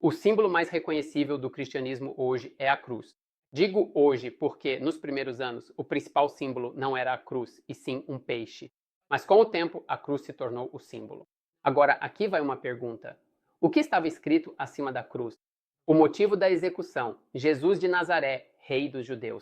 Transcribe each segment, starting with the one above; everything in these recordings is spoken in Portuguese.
O símbolo mais reconhecível do cristianismo hoje é a cruz. Digo hoje porque, nos primeiros anos, o principal símbolo não era a cruz, e sim um peixe. Mas com o tempo, a cruz se tornou o símbolo. Agora, aqui vai uma pergunta. O que estava escrito acima da cruz? O motivo da execução: Jesus de Nazaré, rei dos judeus.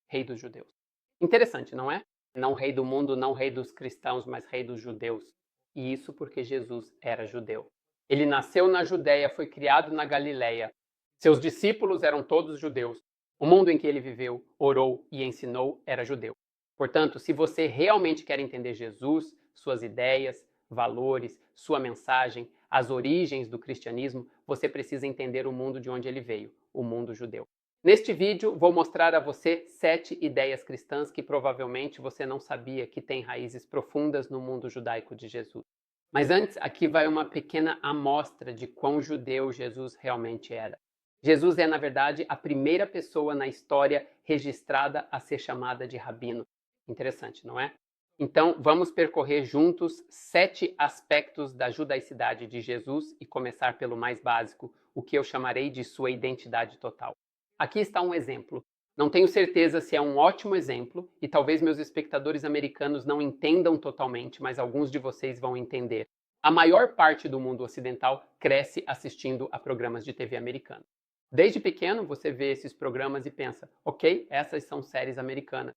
Rei dos judeus. Interessante, não é? Não rei do mundo, não rei dos cristãos, mas rei dos judeus. E isso porque Jesus era judeu. Ele nasceu na Judéia, foi criado na Galiléia. Seus discípulos eram todos judeus. O mundo em que ele viveu, orou e ensinou era judeu. Portanto, se você realmente quer entender Jesus, suas ideias, valores, sua mensagem, as origens do cristianismo, você precisa entender o mundo de onde ele veio, o mundo judeu. Neste vídeo, vou mostrar a você 7 ideias cristãs que provavelmente você não sabia que têm raízes profundas no mundo judaico de Jesus. Mas antes, aqui vai uma pequena amostra de quão judeu Jesus realmente era. Jesus é, na verdade, a primeira pessoa na história registrada a ser chamada de rabino. Interessante, não é? Então, vamos percorrer juntos 7 aspectos da judaicidade de Jesus e começar pelo mais básico, o que eu chamarei de sua identidade total. Aqui está um exemplo. Não tenho certeza se é um ótimo exemplo e talvez meus espectadores americanos não entendam totalmente, mas alguns de vocês vão entender. A maior parte do mundo ocidental cresce assistindo a programas de TV americanos. Desde pequeno você vê esses programas e pensa, ok, essas são séries americanas.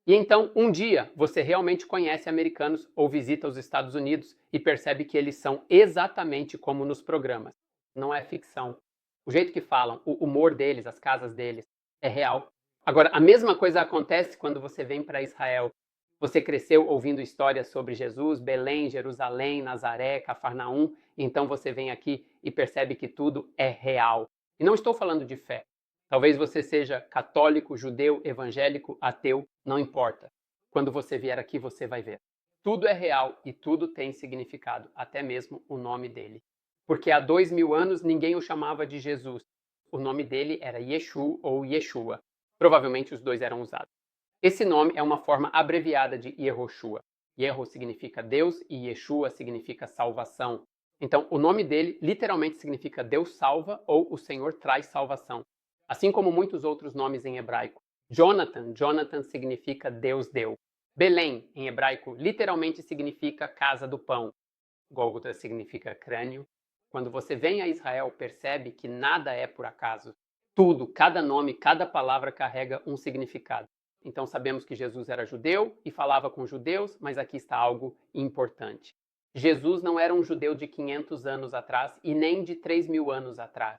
E então, um dia, você realmente conhece americanos ou visita os Estados Unidos e percebe que eles são exatamente como nos programas. Não é ficção. O jeito que falam, o humor deles, as casas deles, é real. Agora, a mesma coisa acontece quando você vem para Israel. Você cresceu ouvindo histórias sobre Jesus, Belém, Jerusalém, Nazaré, Cafarnaum, então você vem aqui e percebe que tudo é real. E não estou falando de fé. Talvez você seja católico, judeu, evangélico, ateu, não importa. Quando você vier aqui, você vai ver. Tudo é real e tudo tem significado, até mesmo o nome dele. Porque há 2000 anos ninguém o chamava de Jesus. O nome dele era Yeshu ou Yeshua. Provavelmente os dois eram usados. Esse nome é uma forma abreviada de Yehoshua. Yeho significa Deus e Yeshua significa salvação. Então, o nome dele literalmente significa Deus salva ou o Senhor traz salvação. Assim como muitos outros nomes em hebraico. Jonathan significa Deus deu. Belém, em hebraico, literalmente significa casa do pão. Gólgota significa crânio. Quando você vem a Israel, percebe que nada é por acaso. Tudo, cada nome, cada palavra carrega um significado. Então sabemos que Jesus era judeu e falava com judeus, mas aqui está algo importante. Jesus não era um judeu de 500 anos atrás e nem de 3.000 anos atrás.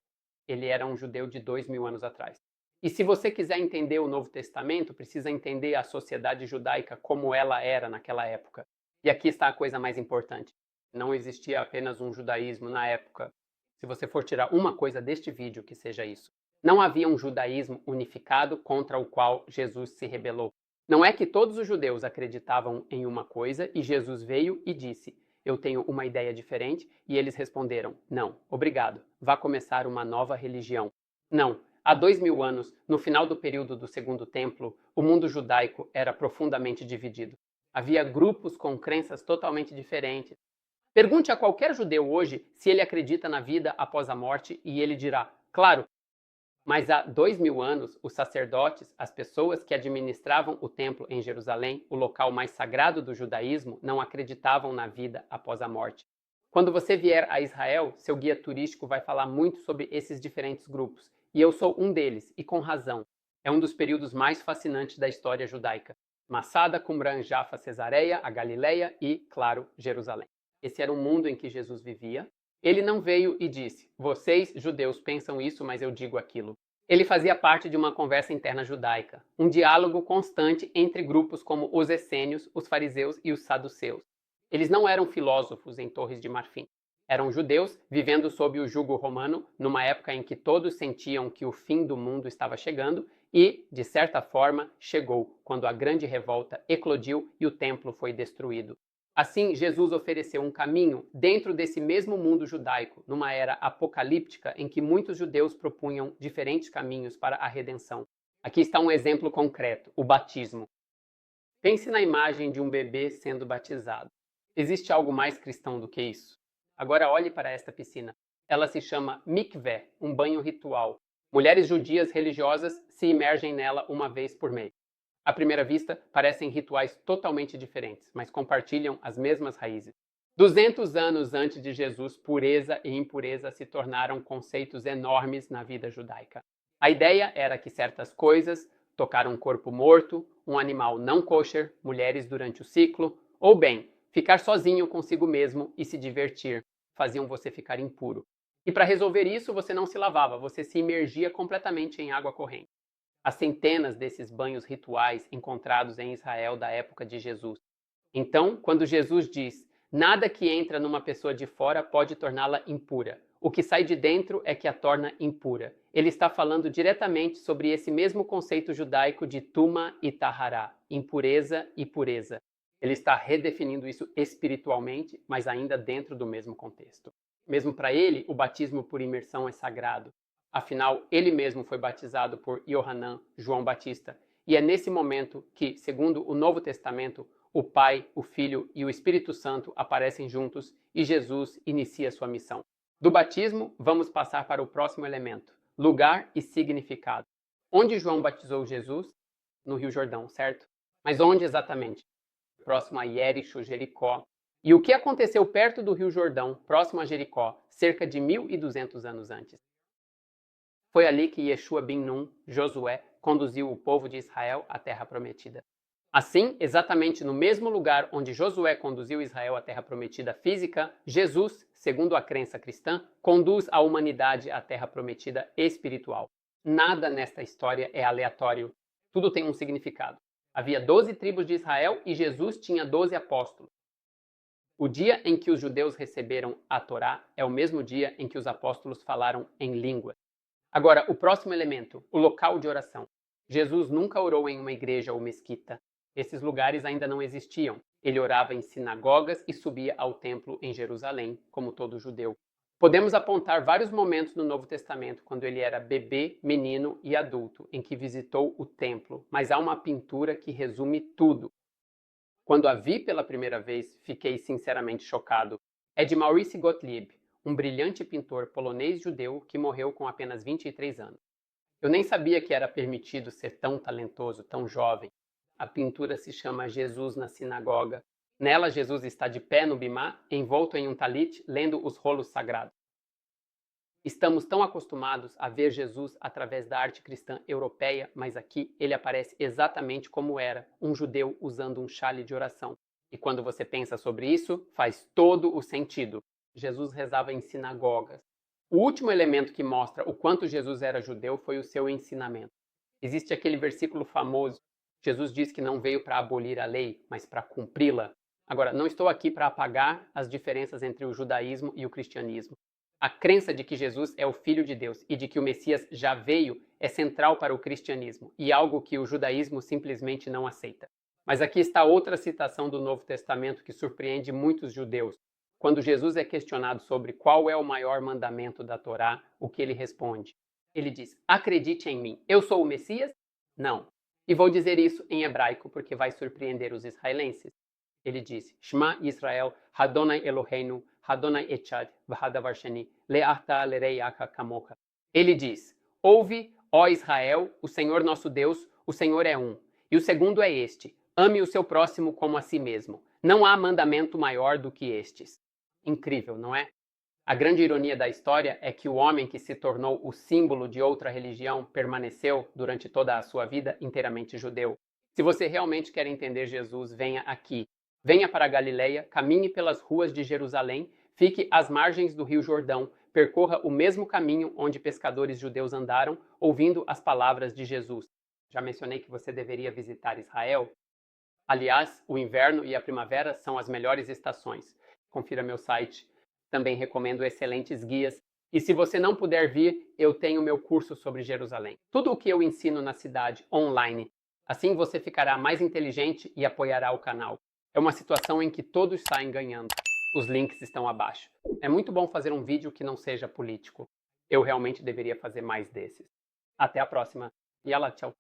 Ele era um judeu de 2.000 anos atrás. E se você quiser entender o Novo Testamento, precisa entender a sociedade judaica como ela era naquela época. E aqui está a coisa mais importante. Não existia apenas um judaísmo na época. Se você for tirar uma coisa deste vídeo, que seja isso. Não havia um judaísmo unificado contra o qual Jesus se rebelou. Não é que todos os judeus acreditavam em uma coisa e Jesus veio e disse: eu tenho uma ideia diferente, e eles responderam: não, obrigado, vá começar uma nova religião. Não, há 2000 anos, no final do período do Segundo Templo, o mundo judaico era profundamente dividido. Havia grupos com crenças totalmente diferentes. Pergunte a qualquer judeu hoje se ele acredita na vida após a morte e ele dirá: claro. Mas há 2000 anos, os sacerdotes, as pessoas que administravam o templo em Jerusalém, o local mais sagrado do judaísmo, não acreditavam na vida após a morte. Quando você vier a Israel, seu guia turístico vai falar muito sobre esses diferentes grupos. E eu sou um deles, e com razão. É um dos períodos mais fascinantes da história judaica. Massada, Qumran, Jaffa, Cesareia, a Galileia e, claro, Jerusalém. Esse era o mundo em que Jesus vivia. Ele não veio e disse: vocês, judeus, pensam isso, mas eu digo aquilo. Ele fazia parte de uma conversa interna judaica, um diálogo constante entre grupos como os essênios, os fariseus e os saduceus. Eles não eram filósofos em Torres de Marfim. Eram judeus vivendo sob o jugo romano, numa época em que todos sentiam que o fim do mundo estava chegando e, de certa forma, chegou quando a grande revolta eclodiu e o templo foi destruído. Assim, Jesus ofereceu um caminho dentro desse mesmo mundo judaico, numa era apocalíptica em que muitos judeus propunham diferentes caminhos para a redenção. Aqui está um exemplo concreto: o batismo. Pense na imagem de um bebê sendo batizado. Existe algo mais cristão do que isso? Agora olhe para esta piscina. ela se chama mikvé, um banho ritual. Mulheres judias religiosas se imergem nela uma vez por mês. À primeira vista, parecem rituais totalmente diferentes, mas compartilham as mesmas raízes. 200 anos antes de Jesus, pureza e impureza se tornaram conceitos enormes na vida judaica. A ideia era que certas coisas, tocar um corpo morto, um animal não kosher, mulheres durante o ciclo, ou bem, ficar sozinho consigo mesmo e se divertir, faziam você ficar impuro. E para resolver isso, você não se lavava, você se imergia completamente em água corrente. Há centenas desses banhos rituais encontrados em Israel da época de Jesus. Então, quando Jesus diz, nada que entra numa pessoa de fora pode torná-la impura, o que sai de dentro é que a torna impura. Ele está falando diretamente sobre esse mesmo conceito judaico de tuma e tahará, impureza e pureza. Ele está redefinindo isso espiritualmente, mas ainda dentro do mesmo contexto. Mesmo para ele, o batismo por imersão é sagrado. Afinal, ele mesmo foi batizado por Yohanan, João Batista. E é nesse momento que, segundo o Novo Testamento, o Pai, o Filho e o Espírito Santo aparecem juntos e Jesus inicia sua missão. Do batismo, vamos passar para o próximo elemento, lugar e significado. Onde João batizou Jesus? No Rio Jordão, certo? Mas onde exatamente? Próximo a Jericho, Jericó. E o que aconteceu perto do Rio Jordão, próximo a Jericó, cerca de 1.200 anos antes? Foi ali que Yeshua bin Nun, Josué, conduziu o povo de Israel à Terra Prometida. Assim, exatamente no mesmo lugar onde Josué conduziu Israel à Terra Prometida física, Jesus, segundo a crença cristã, conduz a humanidade à Terra Prometida espiritual. Nada nesta história é aleatório. Tudo tem um significado. Havia 12 tribos de Israel e Jesus tinha 12 apóstolos. O dia em que os judeus receberam a Torá é o mesmo dia em que os apóstolos falaram em línguas. Agora, o próximo elemento, o local de oração. Jesus nunca orou em uma igreja ou mesquita. Esses lugares ainda não existiam. Ele orava em sinagogas e subia ao templo em Jerusalém, como todo judeu. Podemos apontar vários momentos no Novo Testamento, quando ele era bebê, menino e adulto, em que visitou o templo, mas há uma pintura que resume tudo. Quando a vi pela primeira vez, fiquei sinceramente chocado. É de Maurice Gottlieb, um brilhante pintor polonês-judeu que morreu com apenas 23 anos. Eu nem sabia que era permitido ser tão talentoso, tão jovem. A pintura se chama Jesus na Sinagoga. Nela, Jesus está de pé no bimá, envolto em um talit, lendo os rolos sagrados. Estamos tão acostumados a ver Jesus através da arte cristã europeia, mas aqui ele aparece exatamente como era, um judeu usando um chale de oração. E quando você pensa sobre isso, faz todo o sentido. Jesus rezava em sinagogas. O último elemento que mostra o quanto Jesus era judeu foi o seu ensinamento. Existe aquele versículo famoso. Jesus diz que não veio para abolir a lei, mas para cumpri-la. Agora, não estou aqui para apagar as diferenças entre o judaísmo e o cristianismo. A crença de que Jesus é o Filho de Deus e de que o Messias já veio é central para o cristianismo e algo que o judaísmo simplesmente não aceita. Mas aqui está outra citação do Novo Testamento que surpreende muitos judeus. Quando Jesus é questionado sobre qual é o maior mandamento da Torá, o que ele responde? Ele diz, acredite em mim, eu sou o Messias? Não. E vou dizer isso em hebraico porque vai surpreender os israelenses. Ele disse, Shema Israel, Hadonai Eloheinu, Hadonai Echad, V'hadavar Sheni, Le'ata lerei aka kamocha. Ele diz, ouve, ó Israel, o Senhor nosso Deus, o Senhor é um. E o segundo é este, ame o seu próximo como a si mesmo. Não há mandamento maior do que estes. Incrível, não é? A grande ironia da história é que o homem que se tornou o símbolo de outra religião permaneceu, durante toda a sua vida, inteiramente judeu. Se você realmente quer entender Jesus, venha aqui. Venha para a Galileia, caminhe pelas ruas de Jerusalém, fique às margens do Rio Jordão, percorra o mesmo caminho onde pescadores judeus andaram, ouvindo as palavras de Jesus. Já mencionei que você deveria visitar Israel? Aliás, o inverno e a primavera são as melhores estações. Confira meu site. Também recomendo excelentes guias. E se você não puder vir, eu tenho meu curso sobre Jerusalém. Tudo o que eu ensino na cidade, online. Assim você ficará mais inteligente e apoiará o canal. É uma situação em que todos saem ganhando. Os links estão abaixo. É muito bom fazer um vídeo que não seja político. Eu realmente deveria fazer mais desses. Até a próxima. Yalla, tchau.